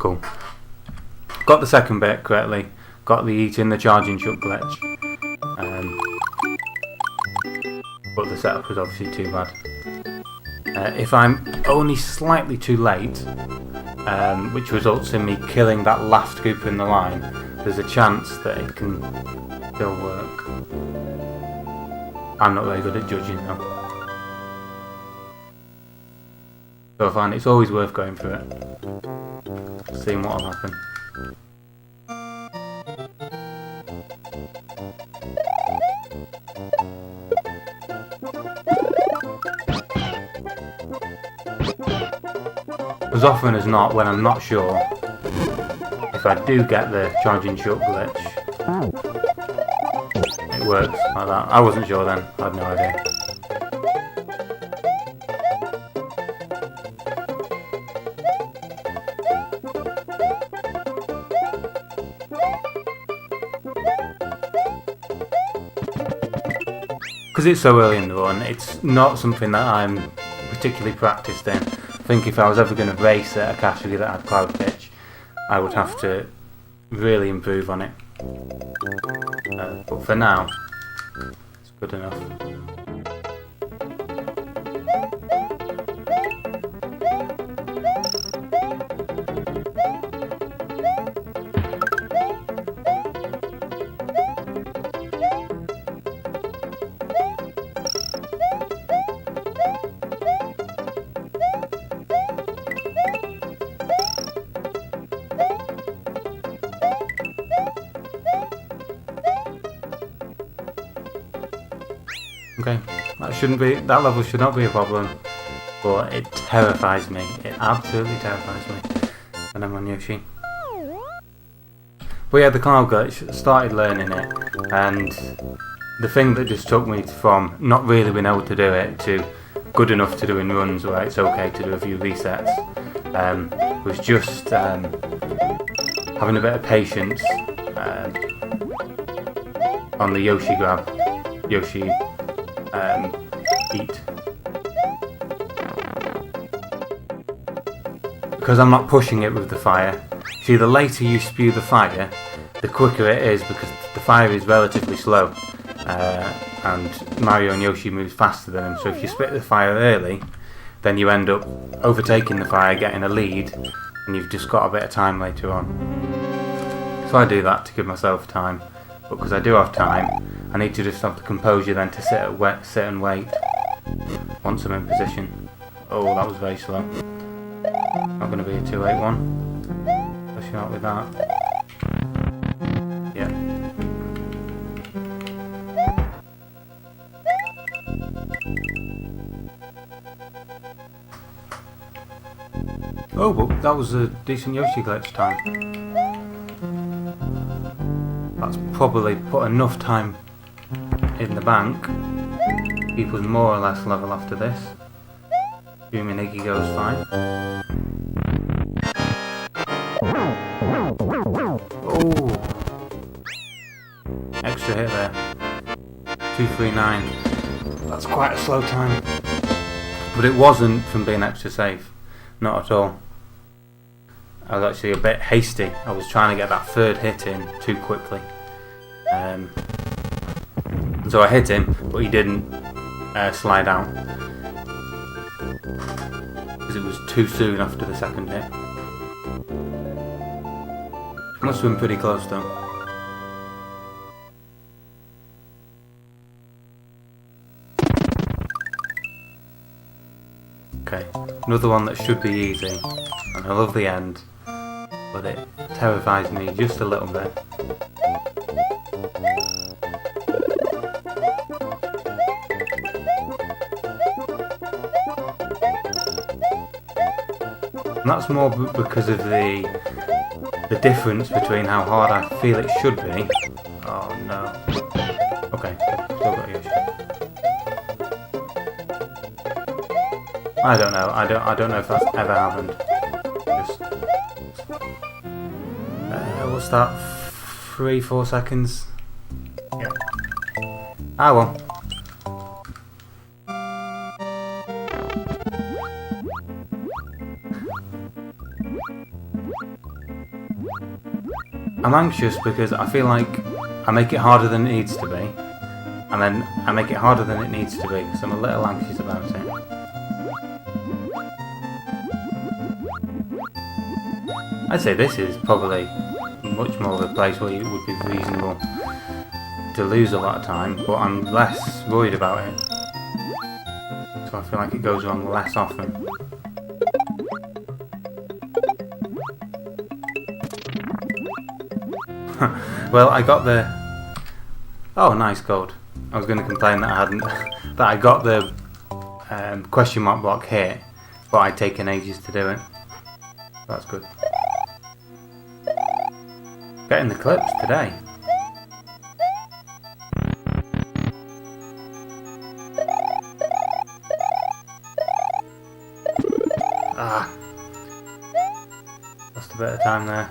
Cool. Got the second bit correctly. Got the eating the charging chuck glitch. But the setup was obviously too bad. If I'm only slightly too late, which results in me killing that last group in the line, there's a chance that it can still work. I'm not very good at judging though. So I find it's always worth going through it, seeing what will happen. As often as not, when I'm not sure, if I do get the charging chuck glitch, it works like that. I wasn't sure then, I had no idea. Because it's so early in the run, it's not something that I'm particularly practiced in. I think if I was ever going to race at a category that had cloud pitch, I would have to really improve on it. But for now, it's good enough. Okay, that level should not be a problem, but it terrifies me. It absolutely terrifies me when I'm on Yoshi. But yeah, the cloud glitch, started learning it, and the thing that just took me from not really being able to do it to good enough to do in runs where it's okay to do a few resets, was just having a bit of patience on the Yoshi grab, Yoshi eat. Because I'm not pushing it with the fire. See, the later you spew the fire, the quicker it is, because the fire is relatively slow, and Mario and Yoshi moves faster than him. So if you spit the fire early, then you end up overtaking the fire, getting a lead, and you've just got a bit of time later on. So I do that to give myself time, but because I do have time, I need to just have the composure then to sit and wait once I'm in position. Oh, that was very slow. Not going to be a 281. Pushing out with that. Yeah. Oh, well, that was a decent Yoshi glitch time. That's probably put enough time in the bank. Keep us more or less level after this. Assuming Iggy goes fine. Oh! Extra hit there. 239. That's quite a slow time. But it wasn't from being extra safe. Not at all. I was actually a bit hasty. I was trying to get that third hit in too quickly. So I hit him, but he didn't slide out. Because it was too soon after the second hit. Must have been pretty close though. Okay, another one that should be easy, and I love the end, but it terrifies me just a little bit. And that's more because of the difference between how hard I feel it should be. Oh no. Okay, still got Yoshi. I don't know. I don't know if that's ever happened. Just what's that? 3-4 seconds. Yeah. Ah well. I'm anxious because I feel like I make it harder than it needs to be, and then I make it harder than it needs to be, so I'm a little anxious about it. I'd say this is probably much more of a place where it would be reasonable to lose a lot of time, but I'm less worried about it. So I feel like it goes wrong less often. Well, I got the... Oh, nice gold. I was going to complain that I hadn't... that I got the question mark block hit, but I'd taken ages to do it. That's good. Getting the clips today. Ah. Lost a bit of time there.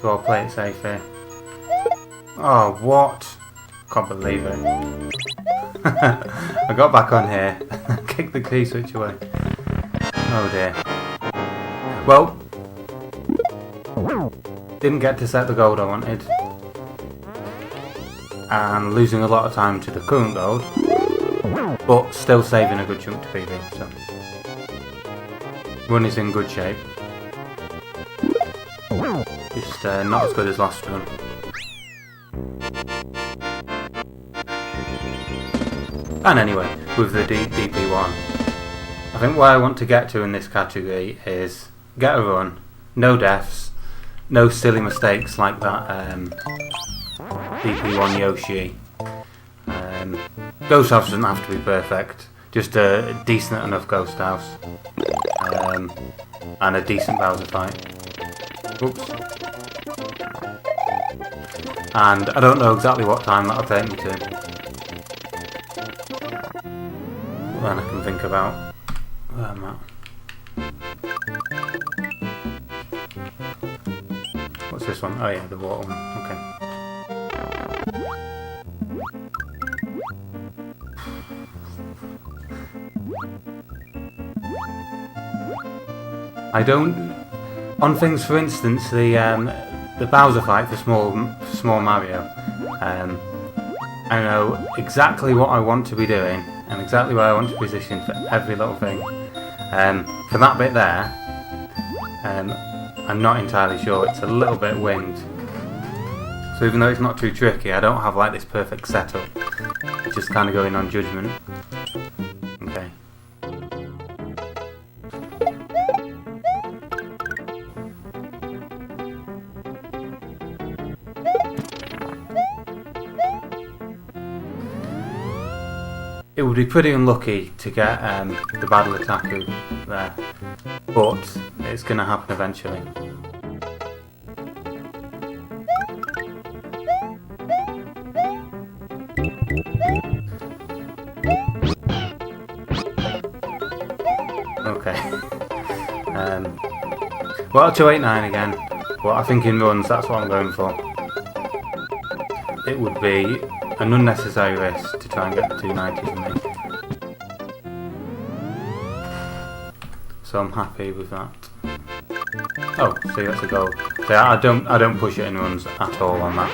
So I'll play it safe here. Oh, what? Can't believe it. I got back on here and kicked the key switch away. Oh dear. Well, didn't get to set the gold I wanted. And losing a lot of time to the current gold. But still saving a good chunk to PB, so. Run is in good shape. Just not as good as last run. And anyway, with the DP1, I think where I want to get to in this category is get a run, no deaths, no silly mistakes like that DP1 Yoshi. Ghost house doesn't have to be perfect, just a decent enough ghost house, and a decent Bowser fight. Oops. And I don't know exactly what time that'll take me to. Then I can think about where I'm at. What's this one? Oh yeah, the water one. Okay. I don't... On things, for instance, the Bowser fight for Small Mario, I know exactly what I want to be doing and exactly where I want to position for every little thing. For that bit there, I'm not entirely sure. It's a little bit winged. So even though it's not too tricky, I don't have like this perfect setup. It's just kind of going on judgment. Okay. It would be pretty unlucky to get the Battle Attacker there, but it's going to happen eventually. Okay. Well, 289 again, but I think in runs that's what I'm going for. It would be an unnecessary risk to try and get the 290 for me. So I'm happy with that. Oh, see, that's a goal. So I don't push it in runs at all on that.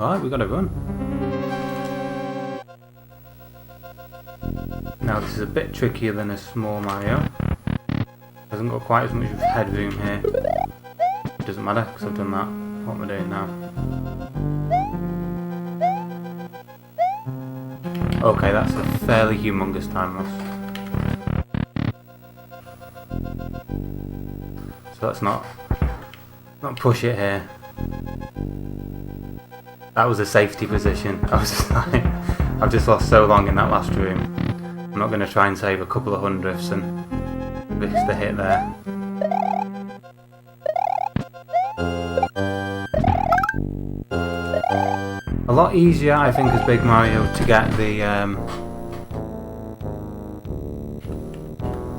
Alright, we got a run. Now this is a bit trickier than a Small Mario. Hasn't got quite as much headroom here. Doesn't matter because I've done that. What am I doing now? Okay, that's a fairly humongous time loss. So let's not push it here. That was a safety position. I was just like, I've just lost so long in that last room. I'm not going to try and save a couple of hundredths and risk the hit there. A lot easier, I think, as Big Mario to get the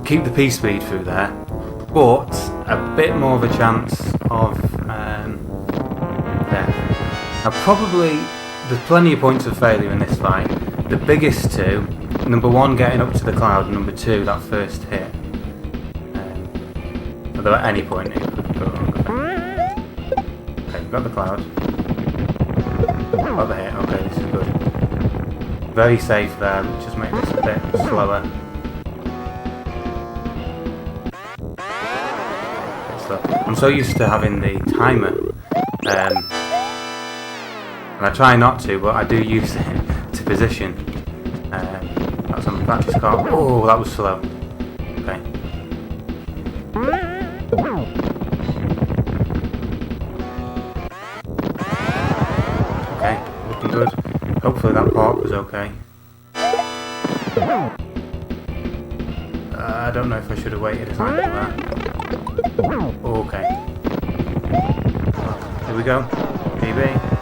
keep the P speed through there, but a bit more of a chance of death. Now, probably there's plenty of points of failure in this fight. The biggest two: number one, getting up to the cloud; and number two, that first hit. Although at any point it could go wrong. Okay, we've got the cloud. Got the hit, okay, this is good. Very safe there, just make this a bit slower. I'm so used to having the timer, and I try not to, but I do use it to position. That's on the practice car. Oh, that was slow. Okay. Okay, looking good. Hopefully that park was okay. I don't know if I should have waited a time for that. Okay. Here we go. PB.